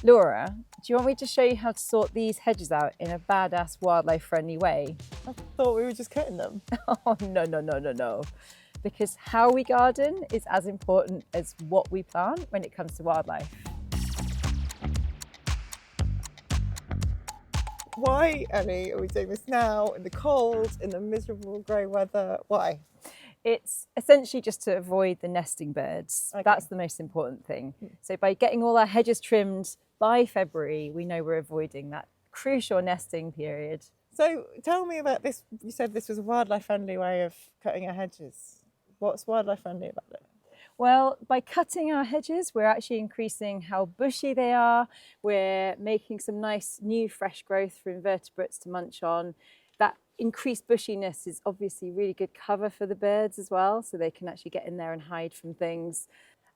Laura, do you want me to show you how to sort these hedges out in a badass wildlife friendly way? I thought we were just cutting them. Oh, no. Because how we garden is as important as what we plant when it comes to wildlife. Why, Ellie, are we doing this now in the cold, in the miserable grey weather? Why? It's essentially just to avoid the nesting birds. Okay. That's the most important thing. So by getting all our hedges trimmed by February, we know we're avoiding that crucial nesting period. So tell me about this. You said this was a wildlife friendly way of cutting our hedges. What's wildlife friendly about it? Well, by cutting our hedges, we're actually increasing how bushy they are. We're making some nice new fresh growth for invertebrates to munch on. That increased bushiness is obviously really good cover for the birds as well, so they can actually get in there and hide from things.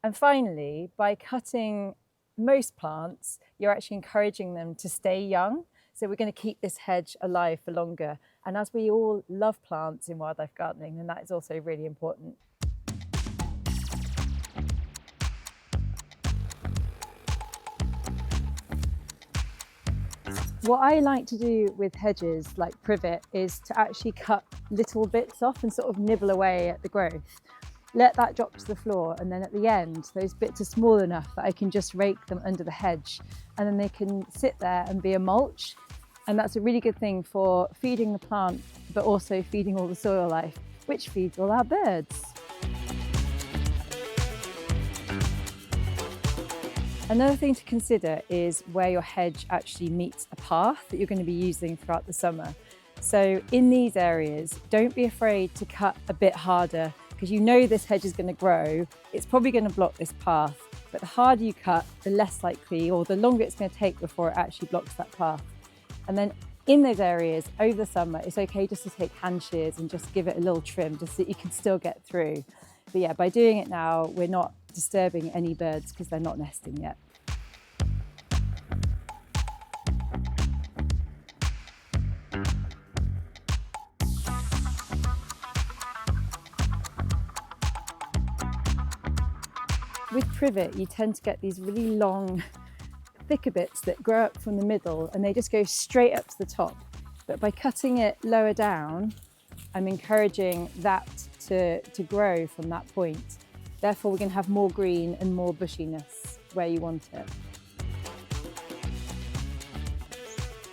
And finally, by cutting most plants, you're actually encouraging them to stay young. So we're going to keep this hedge alive for longer. And as we all love plants in wildlife gardening, then that is also really important. What I like to do with hedges like privet is to actually cut little bits off and sort of nibble away at the growth. Let that drop to the floor, and then at the end those bits are small enough that I can just rake them under the hedge, and then they can sit there and be a mulch. And that's a really good thing for feeding the plant, but also feeding all the soil life, which feeds all our birds. Another thing to consider is where your hedge actually meets a path that you're going to be using throughout the summer. So in these areas, don't be afraid to cut a bit harder, because you know this hedge is going to grow. It's probably going to block this path, but the harder you cut, the less likely, or the longer it's going to take before it actually blocks that path. And then in those areas over the summer, it's okay just to take hand shears and just give it a little trim just so that you can still get through. But yeah, by doing it now, we're not disturbing any birds because they're not nesting yet. With privet, you tend to get these really long, thicker bits that grow up from the middle and they just go straight up to the top. But by cutting it lower down, I'm encouraging that to grow from that point. Therefore, we're going to have more green and more bushiness where you want it.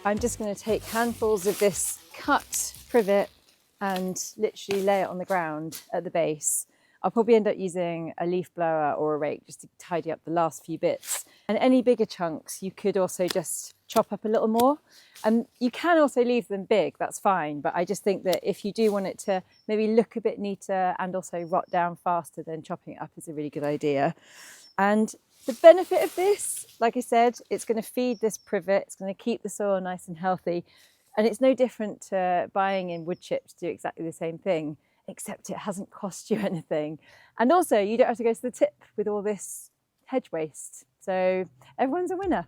I'm just going to take handfuls of this cut privet and literally lay it on the ground at the base. I'll probably end up using a leaf blower or a rake just to tidy up the last few bits. And any bigger chunks, you could also just chop up a little more. And you can also leave them big, that's fine. But I just think that if you do want it to maybe look a bit neater and also rot down faster, then chopping it up is a really good idea. And the benefit of this, like I said, it's going to feed this privet, it's going to keep the soil nice and healthy. And it's no different to buying in wood chips to do exactly the same thing, except it hasn't cost you anything. And also you don't have to go to the tip with all this hedge waste. So everyone's a winner.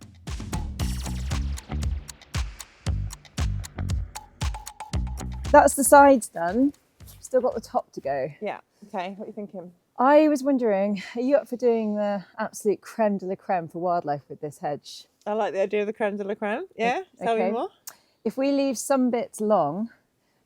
That's the sides done. Still got the top to go. Yeah. Okay. What are you thinking? I was wondering, are you up for doing the absolute creme de la creme for wildlife with this hedge? I like the idea of the creme de la creme. Yeah. Tell me more. If we leave some bits long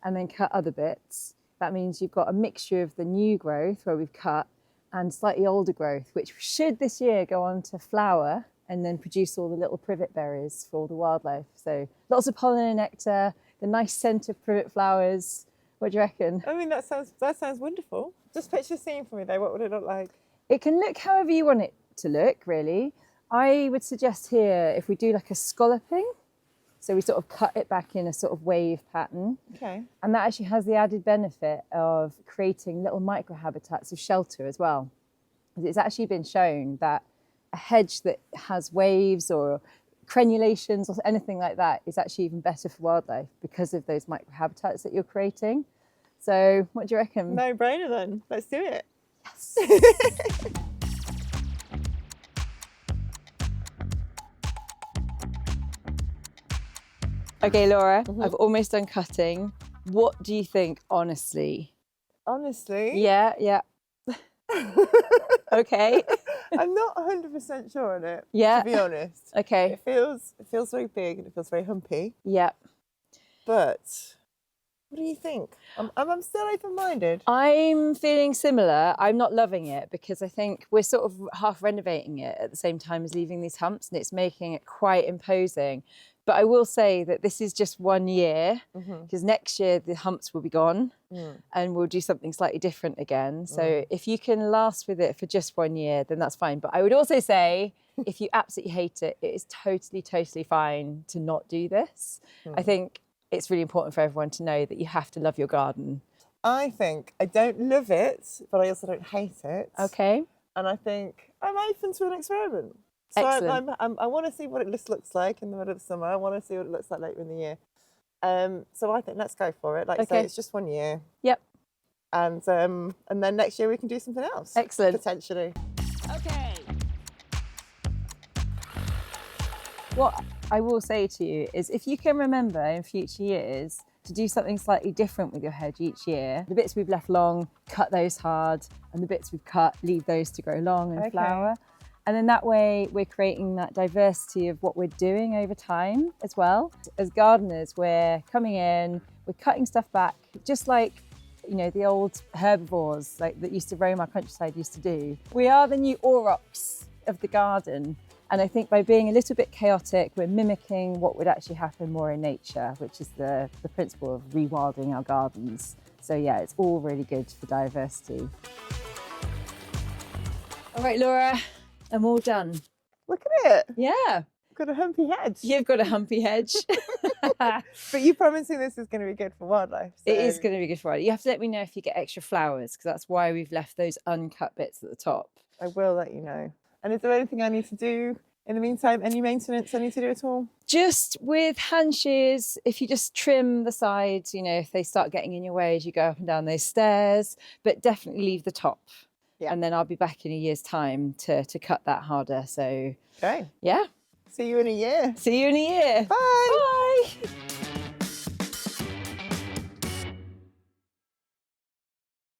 and then cut other bits, that means you've got a mixture of the new growth where we've cut and slightly older growth, which should this year go on to flower and then produce all the little privet berries for all the wildlife. So lots of pollen and nectar, the nice scent of privet flowers. What do you reckon? I mean, that sounds wonderful. Just picture the scene for me though. What would it look like? It can look however you want it to look, really. I would suggest here if we do like a scalloping. So we sort of cut it back in a sort of wave pattern. Okay. And that actually has the added benefit of creating little microhabitats of shelter as well. It's actually been shown that a hedge that has waves or crenulations or anything like that is actually even better for wildlife because of those microhabitats that you're creating. So what do you reckon? No brainer then. Let's do it. Yes. Okay, Laura, I've almost done cutting. What do you think, honestly? Honestly? Yeah. Okay. I'm not 100% sure on it, Yeah. to be honest. Okay. It feels very big and it feels very humpy. Yeah. But what do you think? I'm still open-minded. I'm feeling similar. I'm not loving it because I think we're sort of half renovating it at the same time as leaving these humps, and it's making it quite imposing. But I will say that this is just 1 year, because next year the humps will be gone and we'll do something slightly different again. So if you can last with it for just 1 year, then that's fine. But I would also say if you absolutely hate it, it is totally, totally fine to not do this. I think it's really important for everyone to know that you have to love your garden. I think I don't love it, but I also don't hate it. Okay. And I think I'm open to an experiment. So Excellent. I want to see what it looks like in the middle of summer. I want to see what it looks like later in the year. So I think let's go for it. Like I say, it's just 1 year. Yep. And then next year we can do something else. Excellent. Potentially. Okay. What I will say to you is if you can remember in future years to do something slightly different with your hedge each year, the bits we've left long, cut those hard, and the bits we've cut, leave those to grow long and flower. And then that way we're creating that diversity of what we're doing over time as well. As gardeners, we're coming in, we're cutting stuff back, just like, you know, the old herbivores like that used to roam our countryside used to do. We are the new aurochs of the garden. And I think by being a little bit chaotic, we're mimicking what would actually happen more in nature, which is the principle of rewilding our gardens. So yeah, it's all really good for diversity. All right, Laura, I'm all done. Look at it. Yeah. I've got a humpy hedge. You've got a humpy hedge. But you're promising this is going to be good for wildlife. So. It is going to be good for it. You have to let me know if you get extra flowers, because that's why we've left those uncut bits at the top. I will let you know. And is there anything I need to do in the meantime? Any maintenance I need to do at all? Just with hand shears, if you just trim the sides, you know, if they start getting in your way as you go up and down those stairs, but definitely leave the top. Yeah. And then I'll be back in a year's time to cut that harder. So, okay. Yeah. See you in a year. See you in a year. Bye.